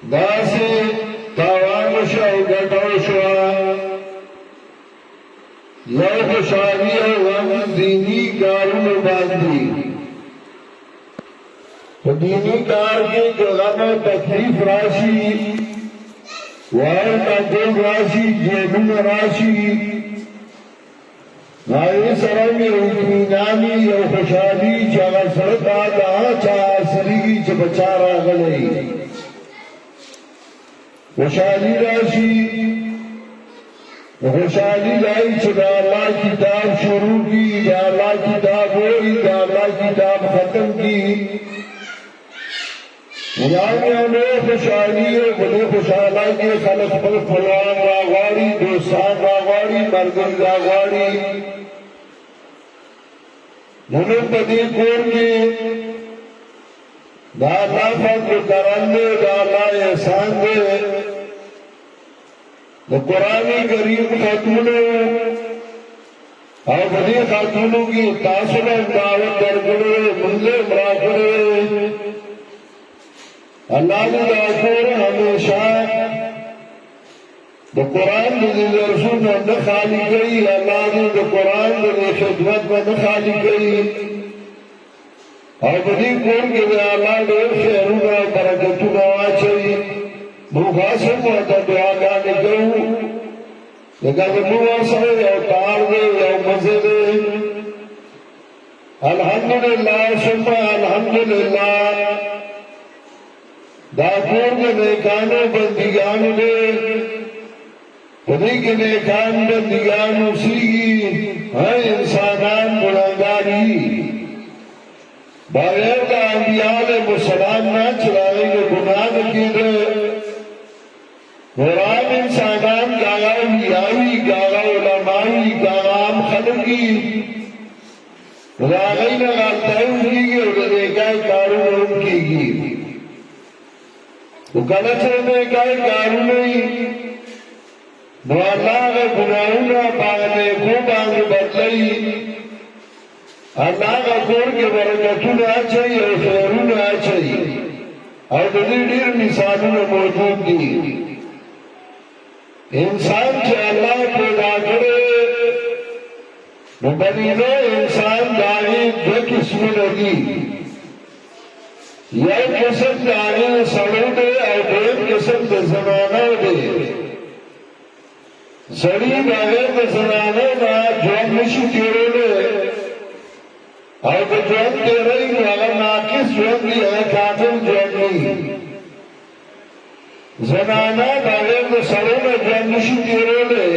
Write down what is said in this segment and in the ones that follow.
داسې تاوان شو او ګټه شوه یو خوشحالي او غم دیني کارونو باندې په دیني کار کې که غم او تکلیف راشي وای کاټول راشي جیبونه راشي هغې سره مې اطمیناني یو خوشحالي چې هغه سړی ته د هغه چا حاصلېږي چې په چا راغلی خوشحالي راشي خوشحالي دای چې د الله کتاب شروع کی د الله کتاب وایي د الله کتاب ختم کی یعنی خوشحالی او بلې خوشحالۍ کې خلک خپل خپلوان راغواړي دوستان راغواړي ملګري راغواړي نو په دې کور کې دا الله فضل کرم دی دا الله احسان دی د قرآن کریم ختمونو او په دې ختمونو کې تاسو له دعوت درکړو موږ راغلو اللہ نے دعوت ہمیشہ دا قرآن دے درسون نہ خالی گئی اللہ نے دا قرآن دے خدمت میں نہ خالی گئی اور بدی کون کے دے اللہ دے خیرون اور برکتون آچائی مخاصم و دا دعا گانے کروں لیکن مواسر یا تار دے یا مزے دے الحمدللہ سمع الحمدللہ دا کور کے نیکانو بندگانو دے خودی کے نیکان بندگانو سیگی ہے انسانان گناہگاری بغیر دا انبیاء علیہ السلام نہ چلاوے کے گناہ کی دے قرآن انسانان گاگا اولیاوی گاگا علماوی گاگا عام خلقی راغی نغالتاؤں کی گی اور دیکھائی کارون ان کی گی تو غلط میں کئی کارو نہیں نو اللہ کا گناہونا پاگنے کو باندھ بدلئی اللہ کا کور کے برکتونا چاہیے اور خیرونا چاہیے اور دلی دیر مثالونا موجود دی انسان کے اللہ پیدا کرے نو بنینو انسان دائی دو قسم لگی یو قسم دانے سڑو دے اور دین قسم دے زمانہ دے سڑی بغیر دے زمانہ نا جوان نشی تیرے دے اور دے جوان تیرے ہی اگر ناکس جوان دی ہے کاتل جوان دی زمانہ بغیر دے سڑو نا جوان نشی تیرے دے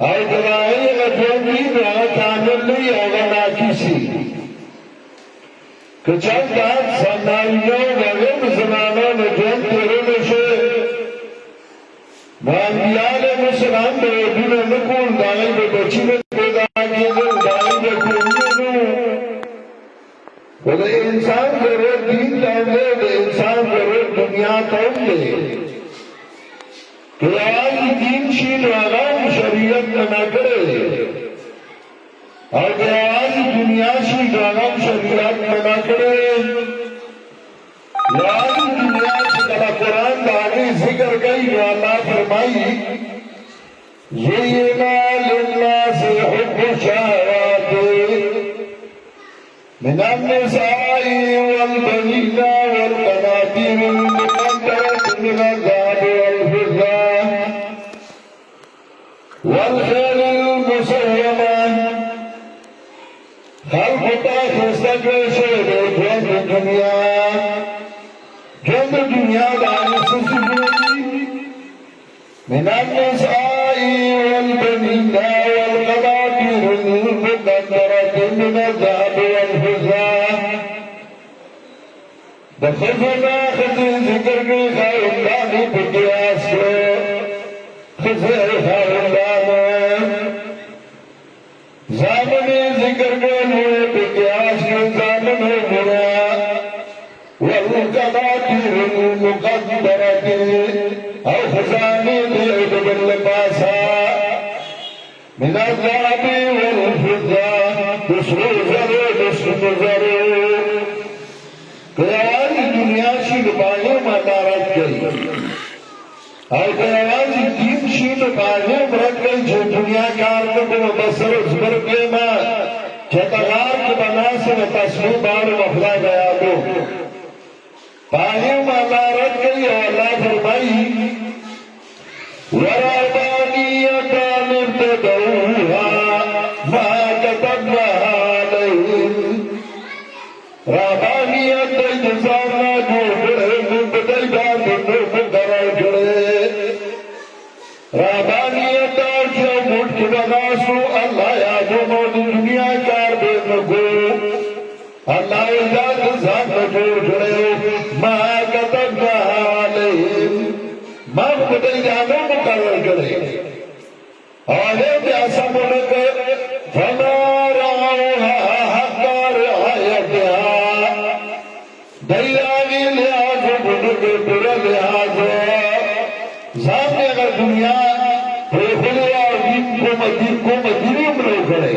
اور دلائی اگر جوان دی اگر کامل نہیں اگر ناکسی کہ چند داد سنائیوں بغیر زمانوں نے جن تیرے میں سے انبیاء علیہ السلام نے دنیا نکول دائی میں بچی میں پیدا کیے گئے دائی میں کھولنے دوں وہ انسان ضرور دین داؤں دے انسان ضرور دنیا داؤں دے کہ آج دین شین آغام شریعت نہ کرے اور کہ آج دنیا شی آغام شریعت نہ کرے آج دنیا سے کلا قرآن داغی ذکر گئی جو اللہ فرمائی زینا للناس حب الشہوات من النساء والبنین والقناطیر المقنطرة من الذهب والفضة والخيل المسومة خلقتا خستک شہر جن دنیا جن دنیا دانی سسکوی من النساء والبنین والقناطیر المقنطرة من الذهب والفضة دخلنا خزي ذکر کے خائندانی بکیاس کو خزي خائندان زامنی ذکر کے ہوئے بکیاس کے زامن مرا والقناطیر المقنطرة او خزانی دیعد باللباسا من الذهب والفضة دسر زر دنیا شی لبائیوں مالا او که یوازې دین شي نو په هغې مرګ کوي چې دنیا کار نه کوم بس سره زبرګې ما چې په غار کې به ناست یم تسبیح باندې به خدای به یادو په هغې هم الله رد کوي او الله فرمایي ورهبانیة ابتدعوها ما كتبناها عليهم رهبانیت د انسان نه جوړ کړی موږ په دی باندې نور مقرر کړی رهبانیت چې موږ کې به ناستو الله یادو نو د دنیا کار به نه کوو الله یې د ځان نه جوړ کړی ما كتبناها عليهم ما په دی باندې مقرر کړی او هغه بیا سمونه کوي فما رعوها حق رعایتها دیاغی لحاظ بنوگی پر لحاظ زامنے اگر دنیا پریخلی اور دین کو مدینی امرو کرے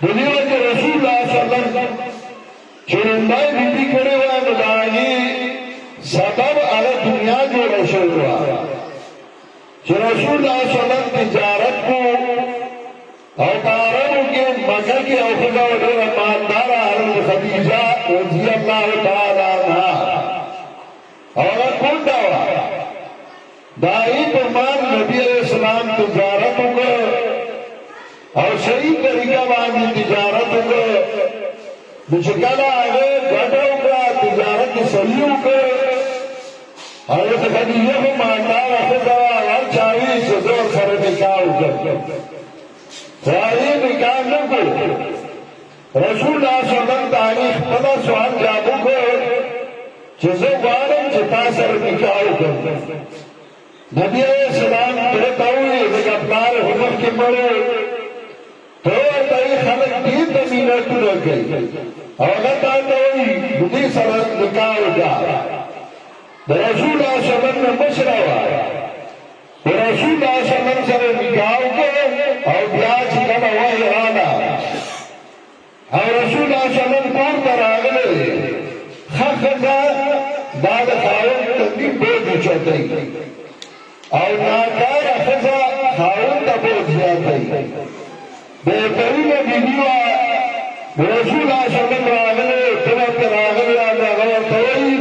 دنیا کے رسول اللہ صلی اللہ علیہ وسلم چرندائی بیدی کرے ہوئے مدانی سبب علی دنیا جو رشد ہوا کہ رسول اللہ صلی اللہ علیہ وسلم تجارت کو اور بارانوں کے مکہ کی اوفضہ و دور ماندارہ حضرت خدیجہ رضی اللہ تعالیٰ عنہ اور کون دعویٰ دائی فرمان نبی علیہ السلام تجارت ہوگا اور صحیح طریقہ باندھی تجارت ہوگا مشکل آگے گھٹا ہوگا تجارت صحیح ہوگا حضرت خدیجہ کو ماندار حفظہ اور چاہیے سے زور سر نکاح ہوگا فائدہ نکاح نہ کو رسول اللہ صلی اللہ علیہ وسلم تاریخ پدا سوال جابو کو چیزو غارم چتا سر نکاح ہوگا نبی علیہ السلام کہتا ہوئی ایک اپنار حمد کے مرے تو تائی خلق دین تمینہ تو رہ گئی اولت آتا ہوئی مجھے سر نکاح ہوگا رسول اللہ صلی اللہ علیہ وسلم نے مشرہ ہوا رسول اللہ صلی اللہ علیہ وسلم سر نکاح ہوگا اور بیاج کنا وحی آنا اور رسول اللہ صلی اللہ علیہ وسلم کون پر آگلے خخزا بعد خاون تنیم بودی چوتی اور ناکار خزا خاون تا بودی آتی بہترین بیدیوہ رسول اللہ صلی اللہ علیہ وسلم آگلے تمہت کر آگلے آگلے غلط ہوئی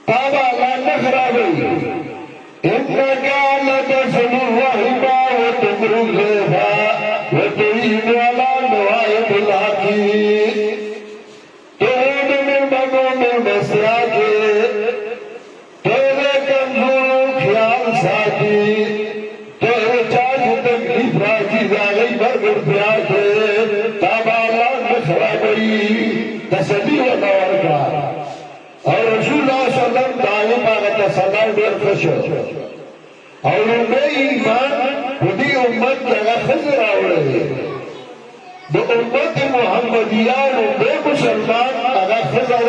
تابع اللہ نخرابی انکا لتسل الرحبہ وتمر الغیبہ وتعین علی نوائب الحقی تود من بگون مسراجے تود کمزور خیال ساتھی تود چاچ تکلیف راجی داغی برگر پیاچے تابع اللہ نخرابی تسلی و نورکار اور رسول اللہ صلی اللہ علیہ وسلم تعلیم آگا تسلیم دیر خشو اور انہیں ایمان خودی امت جگہ خضر آوڑے دو امت محمدیہ اور بے مسلمان آگا خضر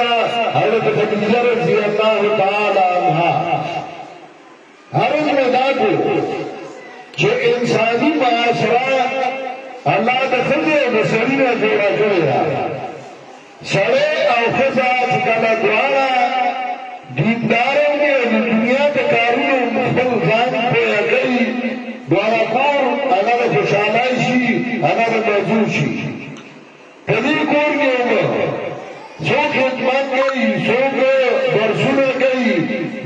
حضرت خدیجہ رضی اللہ تعالی عنہ حرم مدا کو جو انسانی معاشرہ اللہ دخضر بسرین جوڑا جوڑا سڑے او خزا چکالا دوارا دینداروں میں دنیا کے کارون مخبل ځان پہ اگئی دوارا کور اگر خوشحالائی شی اگر موضوع شی کدی کور کے اوپر سو خدمت گئی سو برسول گئی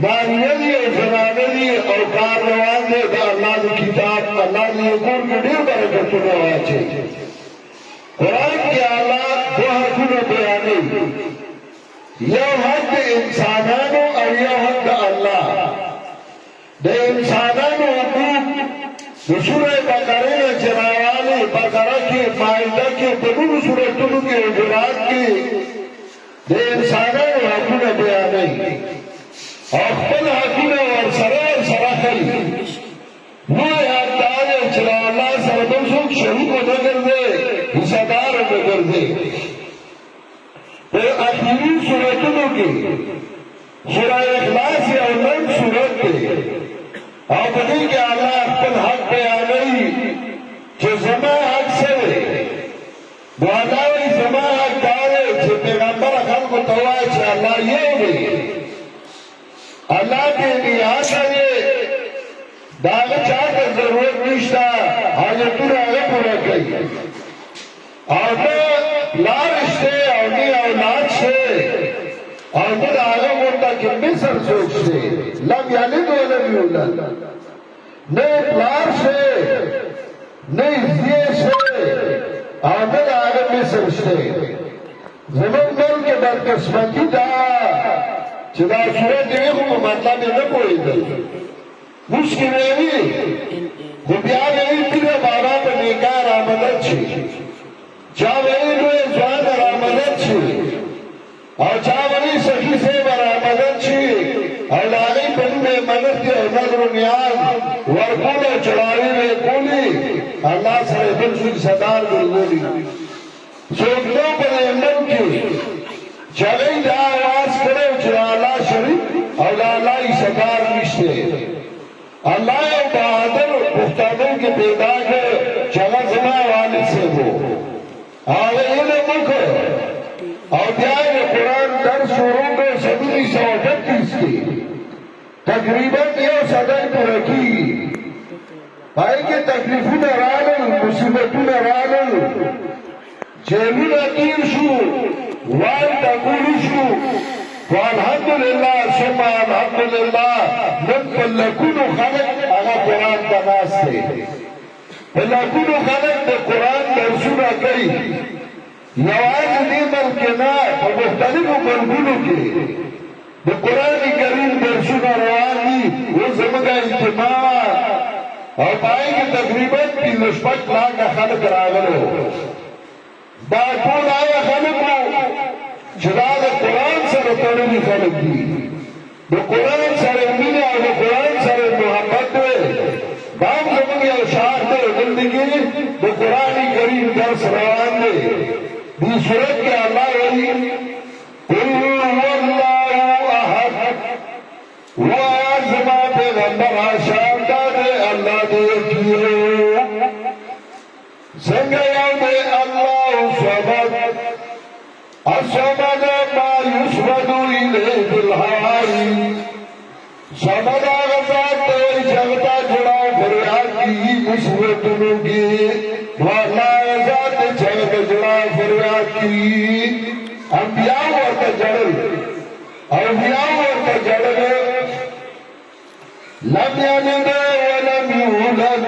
دانیلی اور زنانلی اور کار روان دے دا اللہ کی کتاب اللہ نے کور کے دیر برکت روا چھے قرآن کی آلہ دو حقوں بیانی یو حق انسانانو اور یو حق اللہ دے انسانانو حقوق سورہ بقرہ چراوالی بقرہ کی مائدہ کی تنور سورتوں کی حجرات کی دے انسانانو حقوں بیانی اخبر حقوں ورسرہ سراخی وہ یاد دارے چرا اللہ سردوسوک شروع کو نگر دے حصدار نگر دے اخیری صورتوں کی سورہ اخلاص یا اولم صورت دے اور بدی کہ اللہ اپن حق بیانی جو زمان حق سے بواداوی زمان حق دارے جو پیغمبر خلق و توائی چھے اللہ یہ ہوئی اللہ کے نیاز ہے داغ چاہتا ضرورت نشتا حاجتون آگا پورا کئی اور لارشتے اونی اولاد سے اور من آگا مورتا کہ مصر سوچ سے لم یلد ولم یولد نیک لار سے نیک زیے سے اور من آگا مصر سے زمن مل کے بدقسمتی دا چدا صورت دیکھو مطلب نہ کوئی دل مشکل ہے دنیا میں تیرے بارا پر نیکار آمدت چھے چاوری لوے زوان آمدت چھے اور چاوری سخی سے بر آمدت چھے اور لاغی پنی میں مدد کے نظر و نیاز ورکول و چڑاوی میں کولی اللہ سر دل سوک صدار گلگولی سوکتوں پر اندر کی چلیں جا آواز کرے چلا اللہ شریف اور اللہ صدار نشتے اللہ بہادر پختانوں کے پیدا کے چلا زمان والد سے وہ آگے انہیں ملک اور دیائے قرآن در شروع کو 1738 کی تقریباً یہ صدر کو رکھی بھائی کے تکلیفوں میں رالل مصیبتوں میں رالل جیلون اکیر شو وان تقول شو والحمدللہ ثم الحمدللہ من فلکون خلق اگا قرآن تناس تھے فلکون خلق دے قرآن درسونا کئی یواز دی ملکنات و مختلف ملگونوں کے دے قرآن کریم درسونا روانی وہ زمگا اجتماع اور پائے کہ تقریباً 3 لاکھ خلق راگلو باطول آیا خلق کو جلال قرآن سر توڑنی خلق دی دو قرآن سر امین اور دو قرآن سر محبت دے بام زمانی اشار دے زندگی دو قرآن کریم درس روان دے دی صورت کے اللہ ولی قل واللہ احد وآزما پیغمبر آشان دے اللہ دے کیو سنگیاں دے اللہ صمد الصمد ما يسمد إليه بالحواری صمد آغذات دے جگتا جڑا فریاد کی مصیبتوں کی والا آغذات جگتا جڑا فریاد کی انبیاء ورطا جڑل اولیاء ورطا جڑل لم یلد ولم یولد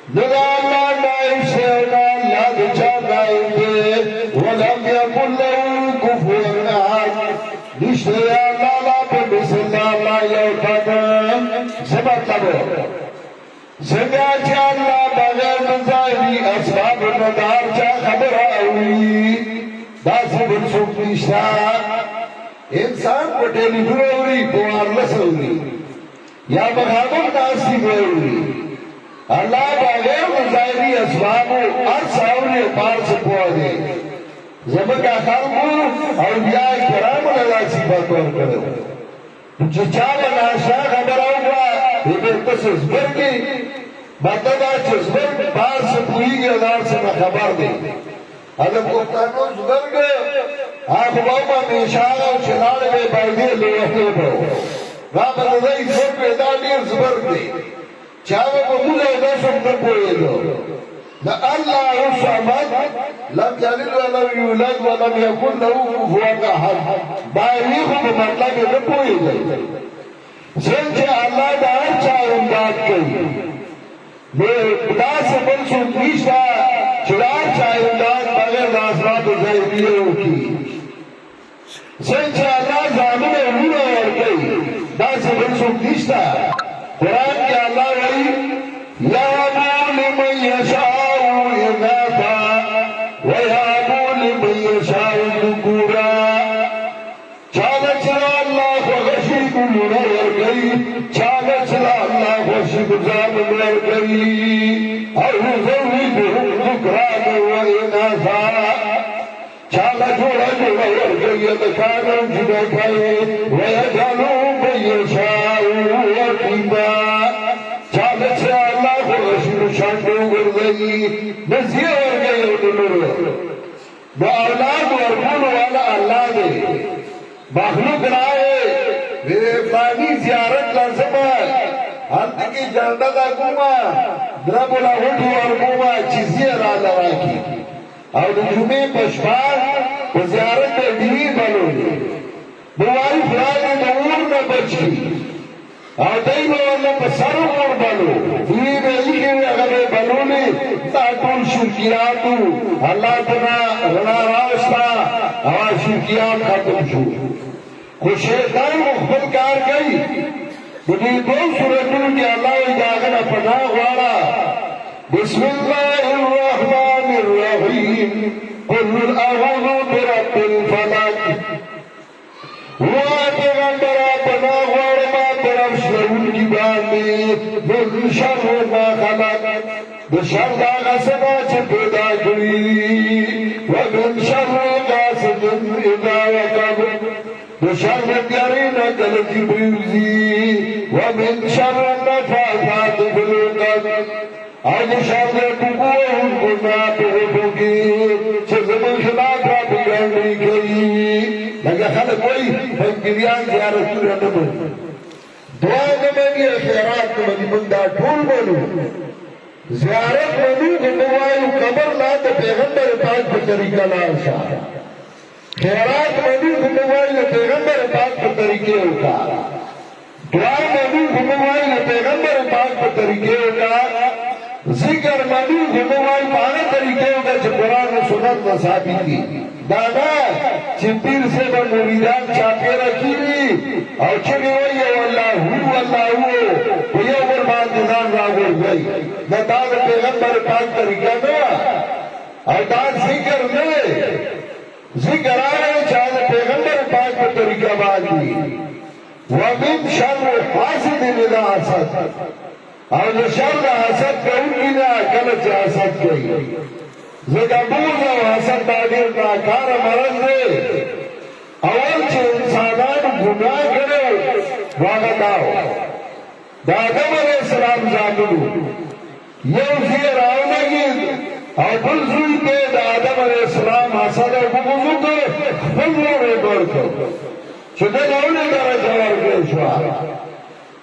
ندا اللہ نائب سے اللہ دچا نائب دے ولم یکن لہو کفوان احد نشتے اللہ لا پر بسم اللہ یوتن سبت لبو سنگا چا اللہ بغیر نظاہری اسباب ندار چا خبر آوی داسی برسوک نشتا انسان کو ٹیلی فروری پوارلس ہوئی یا مخابر ناسی ہوئی اللہ بغیر ظاہری اسبابو ارس آوری پار سے پوا دے زمن کا خلقو اولیاء کرام اللہ صفات ور کرو چچا بناشا خبر آوگا یہ بہتس ازبرگی مطلبہ چزبرگ پار سے پوئی گی ادار سے خبر دے ادب گفتانو ازبرگ آخو باوما میشاگا و چنانے میں بائدے لوحنے باو رام رضائی زبرگ ادا دیر زبرگ دے چاہوے کو مجھے دسم نپوئے دو اللہ الصمد لم یلد ولم یولد ولم یکن لہو کفوان احد باویخ کو مطلب نپوئے دو سنچے اللہ دار چاہ امداد کئی دا سے منصوب نیشتا چرار چاہ امداد بغیر ناظرات و ظاہریوں کی سنچے اللہ زامن امور اور کئی دا سے منصوب نیشتا قرآن کے اللہ وئی یابو لمن یشاء اناثا ویابو لمن یشاء ذکورا چاگچلا اللہ خوشی کلنا ورگئی چاگچلا اللہ خوشی گزام ورگئی اور زوجہم ذکران و اناثا چاگا جوڑا جوڑا ورگئی ادکانا جدا کھائے ویجالو من یشاء وقیبا چاگچلا اللہ خوشی شاندو ورگئی نزیہ ورگئی ادنور وہ اولاد ورکون والا اللہ دے مخلوق رائے فانی زیارت لازم هلته کې جاندا دا کومه درب لا هټو ورکومه چې زیرا لراکی او د جمعې په شپه په زیارت دی بلولې بوای فلانه د اور نه بچي او دای نو الله په سر اور بلو دی به یې هغه بلولې تا ټول شرکیاتو الله تعالی رڼا راوستا او شرکیات ختم شو خو شیطان خپل کار کوي دې دوه سورتونو کې الله یې داغه پناه غواړه بسم الله الرحمن الرحیم قل اعوذ برب الفلق پیغمبر پناه غواړم طرف شرون کی باندې من شر ما خلق د شر هغه څه چې پیدا کړی ومن شر غاسق اذا وقب د شر دیارینه کله چې بریوزي ومن شر النفاثات في العقد او د شر د ټکوهو ګناه په وګو کې چې زموږ خلاف را بګړنی کوي لکه خلک وایي فقیران زیارتونه نه مني دعا نه مني خیرات نه مني موږ دا ټول منو زیارت منو خو نه وایو قبر لا د پیغمبر پاک په طریقه لاړ شه خیرات منو خو نه وایو پیغمبر پاک په طریقې وکړه دعا منو خو نه وایو پیغمبر پاک په طریقې وکړه ذکر منو خو نه وایو په هغه طریقې وکړه چې قرآن او سنت نه ثابت دي دادا چې پیر سے به مریدان چاپیره کیږي او چې وایي والله په یو بل باندې ځان راغورځي دا د پیغمبر پاک طریقه نه او دا ذکر نه ذکر هغه چې د پیغمبر پاک په طریقه باندې ومن شر حاسد اذا حسد او د شر د حسد کوونکي نه کله چې حسد کوي زکه بغض او حسد دا ډېر ناکاره مرض دی اول چې انسانانو ګناه کړی هغه دا و د آدم علیه السلام زامنو یو ځای راولګېد او بل زوی ته د آدم علیه السلام حسد او بغض وکړ خپل ورور یې ډور کړ چې ده لوړې درجه ورکړل شوه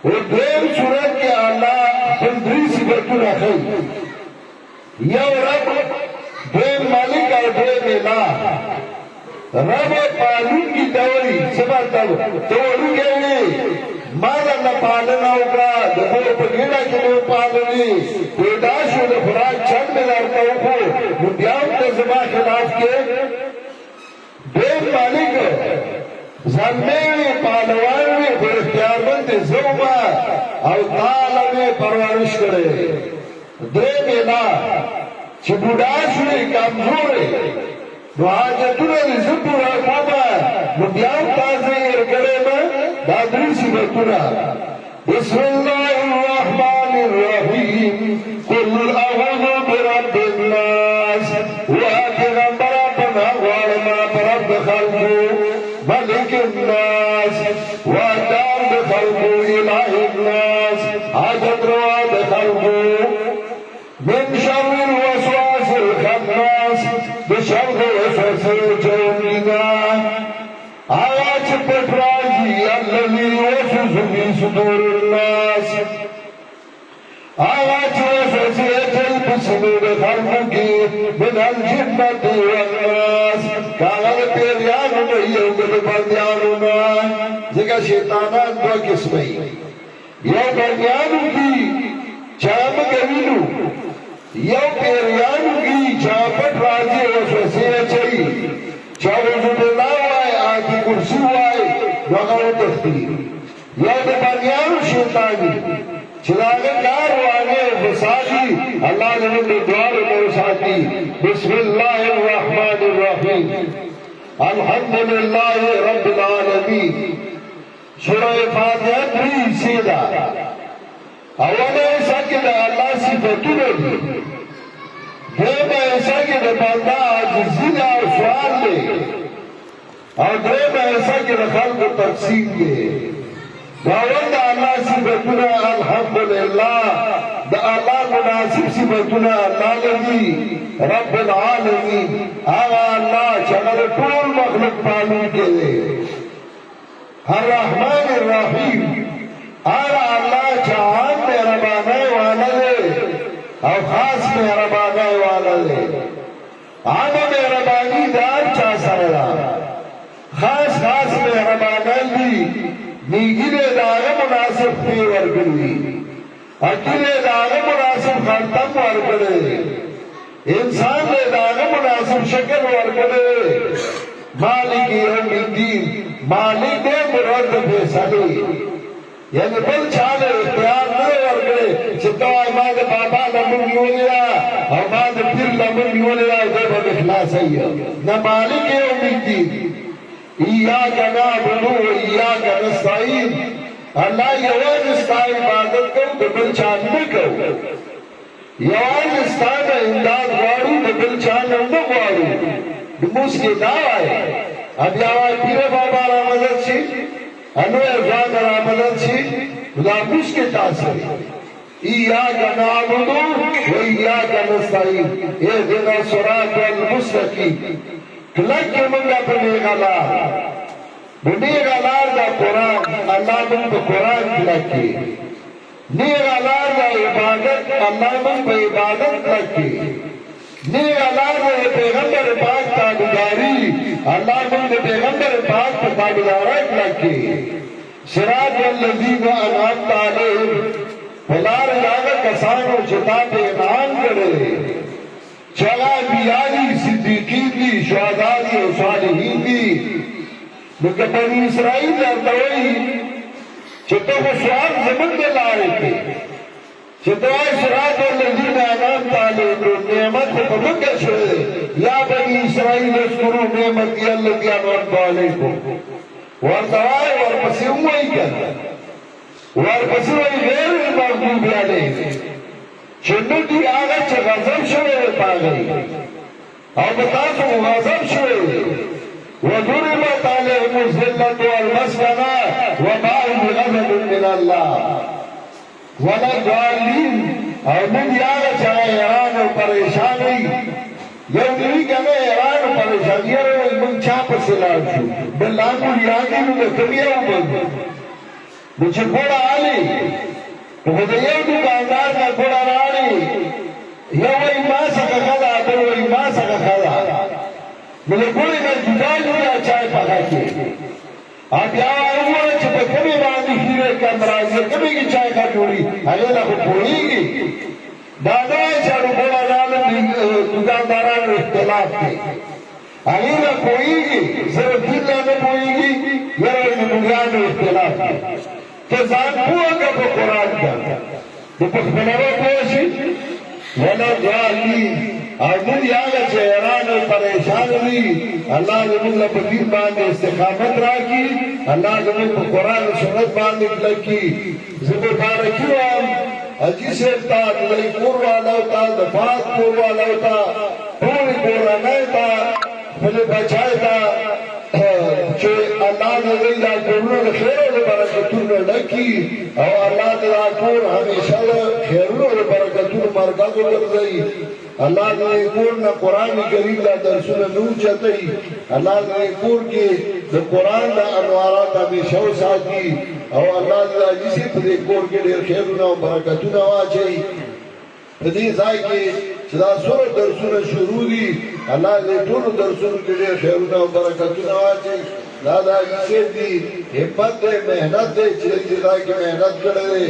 و دویم صورت کې الله خپل درې صفتونه ښیي یو رب دویم مالک او دویم الہ رب پالون کی دوری سبا تب توڑو کہوی مالا نا پالنا ہوگا دخول پا گیڑا کلو پالنی پیدا شو دخوراک چند ملارتا ہوگو مدیام تزما خلاف کے دویم مالک زنمیوی پالوانوی پر اختیارمند زوما او تالوی پروانش کرے دویم الہ چې بوډا شوې کمزورې نو حاجتونه دې زه پوره کومه نو بیا هم تاسې یې کړی به دا درې صفتونه بسم الله الرحمن الرحیم قل اعوذ برب الناس پیغمبره پناه غواړم په رب د خلکو ملک الناس وادار د خلکو اله الناس حاجت روا د خلکو من شر الوسواس الخناس بشر وسوسه جوړینا آواز پټراځي الذي يوسوس في صدور الناس آواز وسوسه په صدور خلقو کې من الجنه والناس کاغذ پیریانو نه یو د باندېانو نه ځکه شیطانان دوه قسمه یو باندېانو کې چام کوي یو پیریانو کی چاپٹ راضی وسوسه چي چاوزو بالله وای آتی کرسی وای وغاو تختی یو د باندیانو شیطانی چلاغه کار وانه فسادی الله دې دوار مو ساتي بسم الله الرحمن الرحیم الحمد لله رب العالمین سورہ فاتحه دې سیدا اوله سکه د الله صفاتونه دي دویمه سکه د بنده عاجزي او سوال دی او دریمه سکه د خلقو تقسیم دی باور د الله صفاتونه الحمدلله د الله مناسب صفاتونه الله لري رب العالمین هغه الله چې هغه ټول مخلوق پالونکی دی الرحمن الرحیم اللہ جہان مہربانے والا دے اور خاص مہربانے والا دے عام مہربانی دار چا سردا خاص خاص مہربانی دی نیگیلے داغ مناسب پی ورگلی اکیلے داغ مناسب خلطم ورگلے انسان لے داغ مناسب شکل ورگلے مالک یوم الدین مالک دے مرد فیصلے یعنی بل چالے اختیار نہ ورگلے چھتا ماد بابا لمن یولیا اور ماد پھر لمن یولیا دے بھگ اخلاص ہے نہ مالک یوم الدین ایاک نعبد و ایاک نستعین اللہ یوان استعین عبادت کرو بل چال نہ کرو یوان استعین امداد وارو بل چال نہ وارو موس کے دعویٰ ہے اب یاوائی پیر بابا را مدد سی انویر زاد را مدد سی بلا موس کے تاثر ایاک نعبد و ایاک نستعین اہدنا الصراط المستقیم کلک کے منگا پر نیغالار نیغالار دا قرآن اللہ من پہ قرآن کلک کے نیغالار دا عبادت اللہ من پہ عبادت کلک کے نیغالار دا پیغمبر پاک تابداری اللہ من پہ پیغمبر پاک پہ تابدارہ کلک کے صراط والذین انعمت علیہم پلار جاگا کسانو چتا پہ انعام کرے چلا بیانی صدیقین دی شہداء دی و صالحین دی لیکن بنی اسرائیل لردوئی چھتو کو سوال زمن دے لارے تھے چھتو آئی صراط والذین انعمت علیہم نعمت کو مکہ شوئے یا بنی اسرائیل اذکروا نعمتی التی انعمت علیکم وردوائی ورپسی اموئی کر ورپسی وی غیر المغضوب علیہم چنڈی آگا چھ غضب شوئے پاگئی اور بتاسو غضب شوئے وَضُرِبَتْ عَلَيْهِمُ الذِّلَّةُ وَالْمَسْكَنَةُ وَبَاءُوا بِغَضَبٍ مِّنَ اللَّهِ وَلَا الضَّالِّينَ اور من آگا چھ حیران و پریشانی یو نوی کہنے حیران و پریشانی یہ من چاپ سلام شو بلانو لیاگی نو کمیہ بند مجھے بڑا آلی تو خود یو دکاندار کا بڑا رانی یو وی ماسا کا خدا در وی ماسا کا خدا ملے بڑی کا جدا لیا چائے پکا کے آپ یہاں آئے چھپے کبھی باندی خیرے کا مرازی کبھی کی چائے کا جوڑی اگر لکھو پوئی گی دادائی چاڑو بڑا رانی دکانداران اختلاف کے اگر لکھو پوئی گی صرف دل لانے پوئی گی یا روی بنیان اختلاف کے کہ زان پوہ کا پہ قرآن کا تو پس بناوہ پوشی وَلَا جَعَلِي اور من یاگا چہران و پریشان لی اللہ نے من لپتیر باندے استقامت راکی اللہ نے من پہ قرآن و سنت باندے لکی زبر بارکیو ہم اجی سیبتا دلائی کور والا ہوتا دفات کور والا ہوتا پوری قرآن تا پھلے بچائے تا چھے اللہ نے ذیلہ کرنو خیر و برکتون لکی اور اللہ نے آکور ہمیشہ خیرون و برکتون مرکز لگزئی اللہ نے کور نہ قرآن کریم لا درسون نور چاہتی اللہ نے کور کی قرآن لا انوارات ہمیشہ ساتھی اور اللہ نے جسی پدے کور کے لئے خیرون و برکتون آچائی پدی ذائی کے چدا سور درسون شروع دی اللہ نے طول درسون کے لئے خیرون و برکتون آچائی دادا جسے دی حمد دے محنت دے چلی جدا کی محنت کرے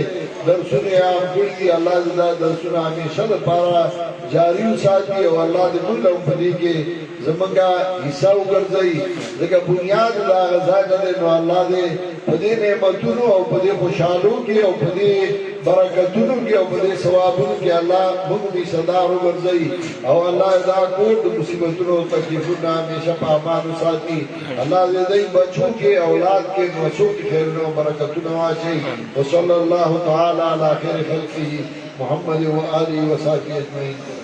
درسون عام کردی اللہ جدا درسون ہمیشہ پارا جاریو ساتھی اور اللہ دے ملہ امپدی کے زمانگا حصہ اگرزائی لیکن بنیاد دا غزا کرے نو اللہ دے پدی نعمتونو اور پدی خوشحالوں کے اور پدی برکتونو کے اور پدی ثوابونو کے اللہ مغمی صدار اگرزائی اور اللہ دا کورد مصیبتونو تکلیفونو ہمیشہ پامانو ساتھی اللہ دے دے بچوں کے اولاد کے نوچوں کی خیرنوں برکتونو آچائی وصلی اللہ تعالی علی خیر خلقی محمد و آلہ و صحبہ اجمعین